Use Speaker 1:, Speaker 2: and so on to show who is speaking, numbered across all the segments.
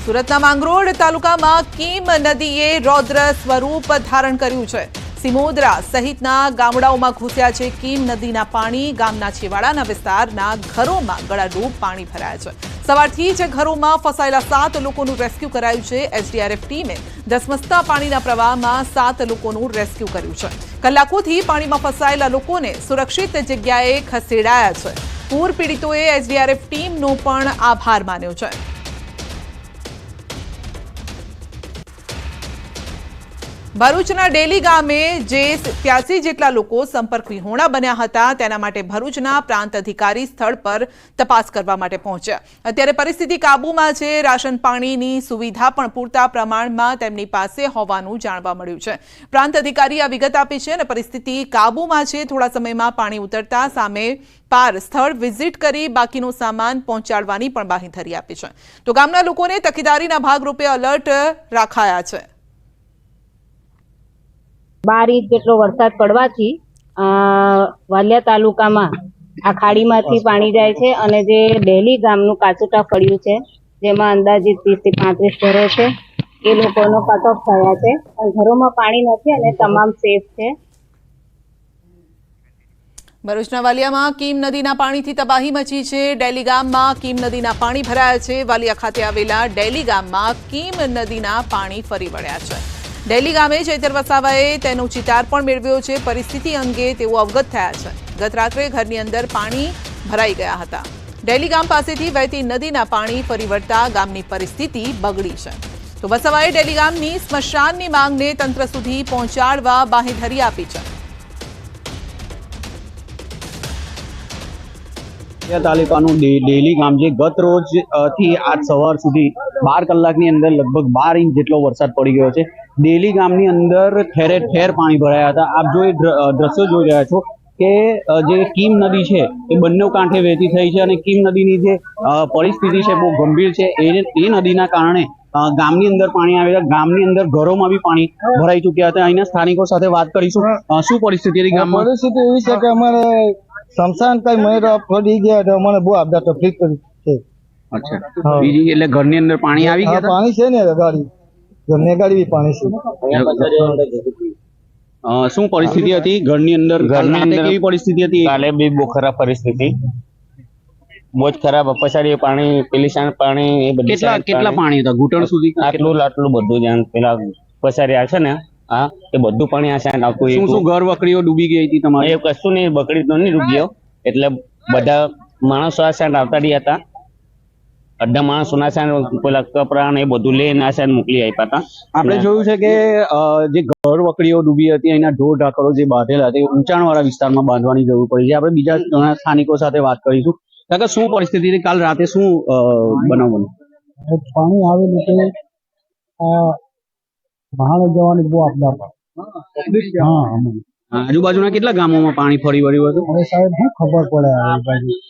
Speaker 1: સુરતના માંગરોળ તાલુકામાં કીમ નદીએ રૌદ્ર સ્વરૂપ ધારણ કર્યું છે। સિમોદરા સહિતના ગામડાઓમાં ઘૂસ્યા છે કીમ નદીના પાણી। ગામના છેવાડાના વિસ્તારના ઘરોમાં ગળાડૂબ પાણી ભરાયા છે। સવારથી જ ઘરોમાં ફસાયેલા 7 લોકોનું રેસ્ક્યુ કરાયું છે। એસડીઆરએફ ટીમે ધસમસતા પાણીના પ્રવાહમાં 7 લોકોનું રેસ્ક્યુ કર્યું છે। કલાકોથી પાણીમાં ફસાયેલા લોકોને સુરક્ષિત જગ્યાએ ખસેડાયા છે। પૂર પીડિતોએ એસડીઆરએફ ટીમનો પણ આભાર માન્યો છે। ભરૂચના ડેલી ગામે જે 83 જેટલા લોકો સંપર્ક વિહોણા બન્યા હતા તેના માટે ભરૂચના પ્રાંત અધિકારી સ્થળ પર તપાસ કરવા માટે પહોંચ્યા। અત્યારે પરિસ્થિતિ કાબૂમાં છે। રાશન પાણીની સુવિધા પણ પૂરતા પ્રમાણમાં તેમની પાસે હોવાનું જાણવા મળ્યું છે। પ્રાંત અધિકારીએ આ વિગત આપી છે અને પરિસ્થિતિ કાબૂમાં છે। થોડા સમયમાં પાણી ઉતરતા સામે પાર સ્થળ વિઝિટ કરી બાકીનો સામાન પહોંચાડવાની પણ બાંહેધરી આપી છે। તો ગામના લોકોને તકેદારીના ભાગરૂપે અલર્ટ રાખાયા છે।
Speaker 2: 12 ઇંચ જેટલો વરસાદ પડવાથી વાલિયા તાલુકામાં આ ખાડીમાંથી પાણી જાય છે અને જે ડેલી ગામનું કાચુટા ફળ્યું છે જેમાં અંદાજિત 30 થી 35 ઘરો છે એ લોકોનો કટઓફ થયા છે અને ઘરોમાં પાણી નથી અને તમામ સેફ છે।
Speaker 1: ભરૂચના વાલિયામાં કીમ નદીના પાણીથી તબાહી મચી છે। ડેલી ગામમાં કીમ નદીના પાણી ભરાયા છે। વાલિયા ખાતે આવેલા ડેલી ગામમાં કીમ નદીના પાણી ફરી વળ્યા છે। ડેલી ગામે ચૈતર વસાવાએ તેનો ચિતાર પણ મેળવ્યો છે। પરિસ્થિતિ અંગે તેઓ અવગત થયા છે। ગત રાત્રે ઘરની અંદર પાણી ભરાઈ ગયા હતા। ડેલી ગામ પાસેથી વહેતી નદીના પાણી ફરી વળતા ગામની પરિસ્થિતિ બગડી છે। તો વસાવાએ ડેલી ગામની સ્મશાનની માંગને તંત્ર સુધી પહોંચાડવા બાંહેધરી આપી છે।
Speaker 3: તાલુકાનું ડેલી ગામ જે ગત રોજ થી આજ સવાર સુધી 12 કલાકની અંદર લગભગ 12 ઇંચ જેટલો વરસાદ પડી ગયો છે। ડેલી ગામની અંદર ઠેરે ઠેર પાણી ભરાયા હતા। આપ જો દ્રશ્યો જોઈ રહ્યા છો કે જે કીમ નદી છે એ બંને કાંઠે વહેતી થઈ છે અને કીમ નદીની જે પરિસ્થિતિ છે બહુ ગંભીર છે। એ નદીના કારણે ગામની અંદર પાણી આવેલા ગામની અંદર ઘરોમાં બી પાણી ભરાઈ ચૂક્યા હતા। અહીંના સ્થાનિકો સાથે વાત કરીશું। શું પરિસ્થિતિ હતી ગામમાં?
Speaker 4: પરિસ્થિતિ એવી છે કે અમારે શમશાન કઈ મહિના ફરી ગયા તો મને બહુ આપતા તકલીફ છે।
Speaker 3: અચ્છા, બીજી એટલે ઘરની અંદર પાણી આવી ગયા?
Speaker 4: પાણી છે ને ગાડી ઘરની ગાડી બી પાણી છે।
Speaker 3: શું પરિસ્થિતિ હતી ઘરની અંદર? કેવી પરિસ્થિતિ હતી?
Speaker 5: કાલે બી બહુ ખરાબ પરિસ્થિતિ, બહુ જ ખરાબ। પછાડી પાણી પેલી પાણી એ બધી
Speaker 3: કેટલા પાણી હતા? ઘૂંટણ સુધી?
Speaker 5: આટલું બધું જ્યાં પેલા પછાડી આવશે ને હા એ બધું પાણી આ સાઈડ આવતું।
Speaker 3: શું ઘર વકડીઓ ડૂબી ગઈ હતી તમારી?
Speaker 5: એ કશું નહીં, બકરી તો નહીં ડૂબ્યો એટલે બધા માણસો આ સાઈડ આવતા રહ્યા હતા। અડધા માણસો ના સાઈડ પેલા કપડા ને એ બધું લઈને આ સાઈડ મોકલી આપ્યા હતા।
Speaker 3: આપણે જોયું છે કે જે ઘર વકડીઓ ડૂબી હતી એના ઢોર ઢાકરો જે બાંધેલા હતા ઊંચાણ વાળા વિસ્તારમાં બાંધવાની જરૂર પડી છે। આપણે બીજા ઘણા સ્થાનિકો સાથે વાત કરીશું। કાકા શું પરિસ્થિતિ હતી કાલ રાતે? શું બનાવ બન્યો?
Speaker 4: પાણી આવેલું છે બહાર જવાની બહુ આપદા હા
Speaker 3: આજુબાજુના કેટલા ગામોમાં પાણી ફરી વળ્યું હતું?
Speaker 4: હવે સાહેબ શું ખબર પડે?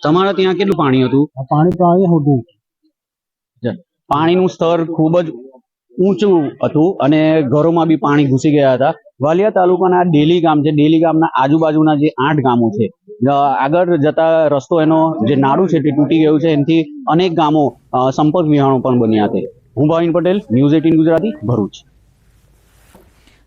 Speaker 3: તમારા ત્યાં કેટલું પાણી હતું?
Speaker 4: પાણી તો અહીંયા હતું।
Speaker 3: પાણીનું સ્તર ખૂબ જ ઊંચું હતું અને ઘરોમાં બી પાણી ઘૂસી ગયા હતા। વાલિયા તાલુકાના ડેલી ગામ છે, ડેલી ગામના આજુબાજુના જે 8 ગામો છે આગળ જતા રસ્તો એનો જે નાડું છે તે તૂટી ગયું છે। એનાથી અનેક ગામો સંપર્ક વિહોણો પણ બન્યા છે। હું ભાવિન પટેલ, ન્યૂઝ 18 ગુજરાતી, ભરૂચ।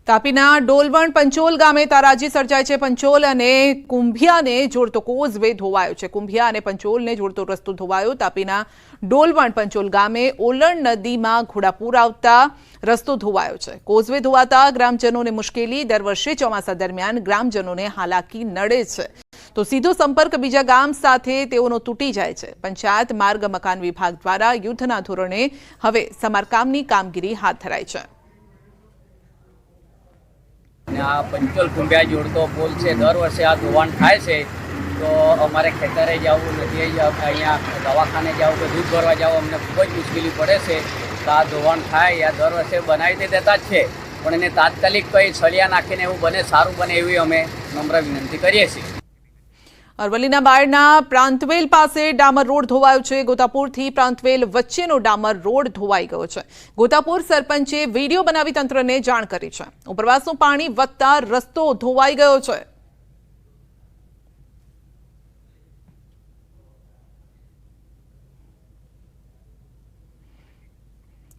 Speaker 1: તાપીના ડોલવણ પંચોલ ગામે તારાજી સર્જાય છે। પંચોલ અને કુંભિયાને જોડતો કોઝવે ધોવાયો છે। કુંભિયા અને પંચોલને જોડતો રસ્તો ધોવાયો। તાપીના ડોલવણ પંચોલ ગામે ઓલણ નદીમાં ઘોડાપૂર આવતા રસ્તો ધોવાયો છે। કોઝવે ધોવાતા ગ્રામજનોને મુશ્કેલી। દર વર્ષે ચોમાસા દરમિયાન ગ્રામજનોને હાલાકી નડે છે તો સીધો સંપર્ક બીજા ગામ સાથે તેઓનો તૂટી જાય છે। પંચાયત માર્ગ મકાન વિભાગ દ્વારા યુદ્ધના ધોરણે હવે સમારકામની કામગીરી હાથ ધરાઈ છે।
Speaker 6: આ પંચોલ કુંભિયા જોડતો પુલ છે। દર વર્ષે આ ધોવાણ થાય છે તો અમારે ખેતરે જવું, નદીએ જવું, અહીંયા દવાખાને જવું કે દૂધ ભરવા જવું અમને ખૂબ જ મુશ્કેલી પડે છે। તો આ ધોવાણ થાય આ દર વર્ષે બનાવી દેતા જ છે પણ એને તાત્કાલિક કંઈ સળિયા નાખીને એવું બને સારું બને એવી અમે નમ્ર વિનંતી કરીએ છીએ।
Speaker 1: અરવલ્લીના બાયડના પ્રાંતવેલ પાસે ડામર રોડ ધોવાયો છે। ગોતાપુરથી પ્રાંતવેલ વચ્ચેનો ડામર રોડ ધોવાઈ ગયો છે। ગોતાપુર સરપંચે વિડીયો બનાવી તંત્રને જાણ કરી છે। ઉપરવાસનું પાણી વધતા રસ્તો ધોવાઈ ગયો છે।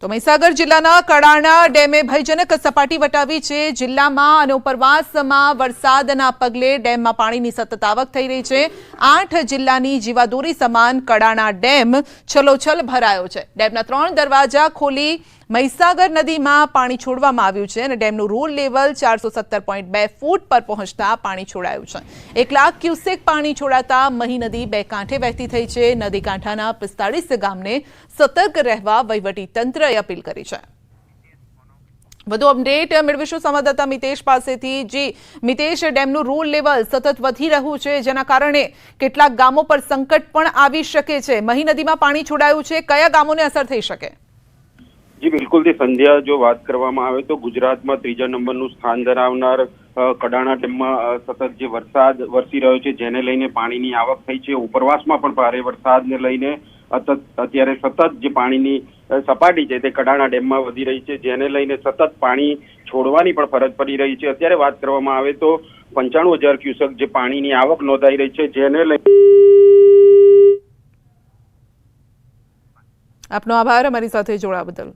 Speaker 1: તો મહીસાગર જિલ્લાના કડાણા ડેમે ભયજનક સપાટી વટાવી છે. જિલ્લામાં અને ઉપરવાસમાં વરસાદના પગલે ડેમમાં પાણીની સતત આવક થઈ રહી છે. 8 જિલ્લાની જીવાદોરી સમાન કડાણા ડેમ છલોછલ ભરાયો છે. ડેમના 3 દરવાજા ખોલી મહીસાગર નદીમાં પાણી છોડવામાં આવ્યું છે અને ડેમનું રૂલ લેવલ 417.2 ફૂટ પર પહોંચતા પાણી છોડાયું છે. 1 લાખ ક્યુસેક પાણી છોડાતા મહી નદી બે કાંઠે વહેતી થઈ છે. નદી કાંઠાના 45 ગામને સતર્ક રહેવા વહીવટી તંત્રએ અપીલ કરી છે. વધુ અપડેટ મેળવીશું સંવાદદાતા મિતેશ પાસેથી. જી મિતેશ, ડેમનું રૂલ લેવલ સતત વધી રહ્યું છે, જેના કારણે કેટલાક ગામો પર સંકટ પણ આવી શકે છે. મહી નદીમાં પાણી છોડાયું છે, કયા ગામોને અસર થઈ શકે?
Speaker 7: જી બિલકુલ થી સંધ્યા, જો વાત કરવામાં આવે તો ગુજરાતમાં 3જા નંબરનું સ્થાન ધરાવનાર કડાણા ડેમમાં સતત જે વરસાદ વરસી રહ્યો છે, જેને લઈને પાણીની આવક થઈ છે. ઉપરવાસમાં પણ ભારે વરસાદને લઈને અત્યારે સતત જે પાણીની સપાટી છે તે કડાણા ડેમમાં વધી રહી છે, જેને લઈને સતત પાણી છોડવાની પણ ફરજ પડી રહી છે. અત્યારે વાત કરવામાં આવે તો 95,000 ક્યુસેક જે પાણીની આવક નોંધાઈ રહી છે, જેને લઈને
Speaker 1: આપનો આભાર અમારી સાથે જોડાવા બદલ.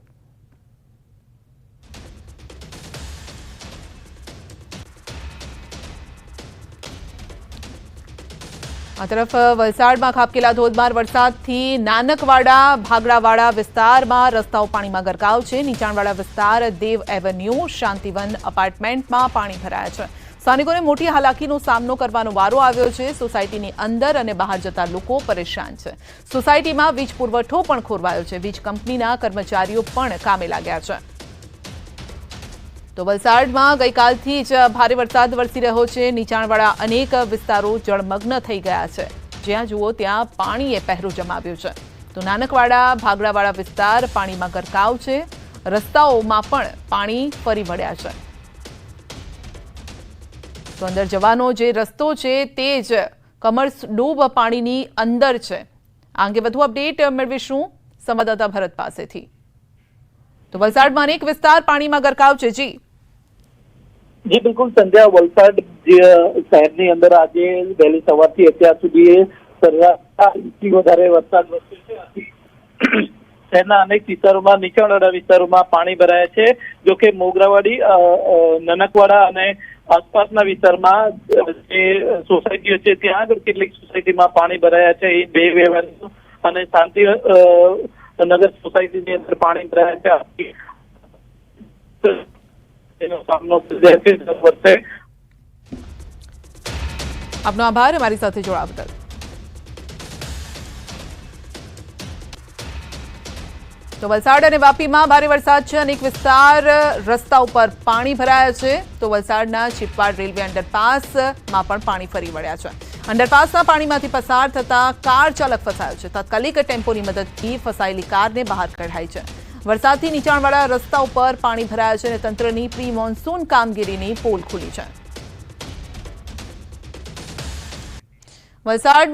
Speaker 1: આ તરફ વલસાડમાં ખાબકેલા ધોધમાર વરસાદથી નાનકવાડા ભાગડાવાડા વિસ્તારમાં રસ્તાઓ પાણીમાં ગરકાવ છે. નીચાણવાળા વિસ્તાર દેવ એવન્યુ શાંતિવન અપાર્ટમેન્ટમાં પાણી ભરાયા છે. સ્થાનિકોને મોટી હાલાકીનો સામનો કરવાનો વારો આવ્યો છે. સોસાયટીની અંદર અને બહાર જતા લોકો પરેશાન છે. સોસાયટીમાં વીજ પુરવઠો પણ ખોરવાયો છે. વીજ કંપનીના કર્મચારીઓ પણ કામે લાગ્યા છે. તો વલસાડમાં ગઈકાલથી જ ભારે વરસાદ વરસી રહ્યો છે. નીચાણવાળા અનેક વિસ્તારો જળમગ્ન થઈ ગયા છે. જ્યાં જુઓ ત્યાં પાણીએ પહેરો જમાવ્યો છે. તો નાનકવાડા ભાગડાવાળા વિસ્તાર પાણીમાં ગરકાવ છે. રસ્તાઓમાં પણ પાણી ફરી વળ્યા છે. તો અંદર જવાનો જે રસ્તો છે તે જ કમરડૂબ પાણીની અંદર છે. આ અંગે વધુ અપડેટ મેળવીશું સંવાદદાતા ભરત પાસેથી. તો વલસાડમાં અનેક વિસ્તાર પાણીમાં ગરકાવ છે.
Speaker 8: જી બિલકુલ સંધ્યા, વલસાડ શહેરની અંદર આજે વહેલી સવારથી અત્યાર સુધી સરેરાશથી વધારે વરસાદ વરસ્યો છે. શહેરના અનેક વિસ્તારોમાં, નીચાણવાળા વિસ્તારોમાં પાણી ભરાયા છે. જોકે મોગરાવાડી, નનકવાડા અને આસપાસના વિસ્તારમાં જે સોસાયટીઓ છે ત્યાં આગળ કેટલીક સોસાયટીમાં પાણી ભરાયા છે. એ બે વ્યવહાર અને શાંતિ નગર સોસાયટીની અંદર પાણી ભરાયા છે. તેનો સામનો વર્ષે.
Speaker 1: આપનો આભાર અમારી સાથે જોડાવા બદલ. તો વલસાડ અને વાપીમાં ભારે વરસાદ છે. અનેક વિસ્તાર રસ્તા ઉપર પાણી ભરાયા છે. તો વલસાડના ચીપવાડ રેલવે અંડરપાસમાં પણ પાણી ફરી વળ્યા છે. અંડરપાસના પાણીમાંથી પસાર થતા કાર ચાલક ફસાયો છે. તાત્કાલિક ટેમ્પોની મદદથી ફસાયેલી કારને બહાર કઢાઈ છે. વરસાદથી નીચાણવાળા રસ્તા ઉપર પાણી ભરાયા છે અને તંત્રની પ્રી મોન્સૂન કામગીરીની પોલ ખુલી છે. વલસાડ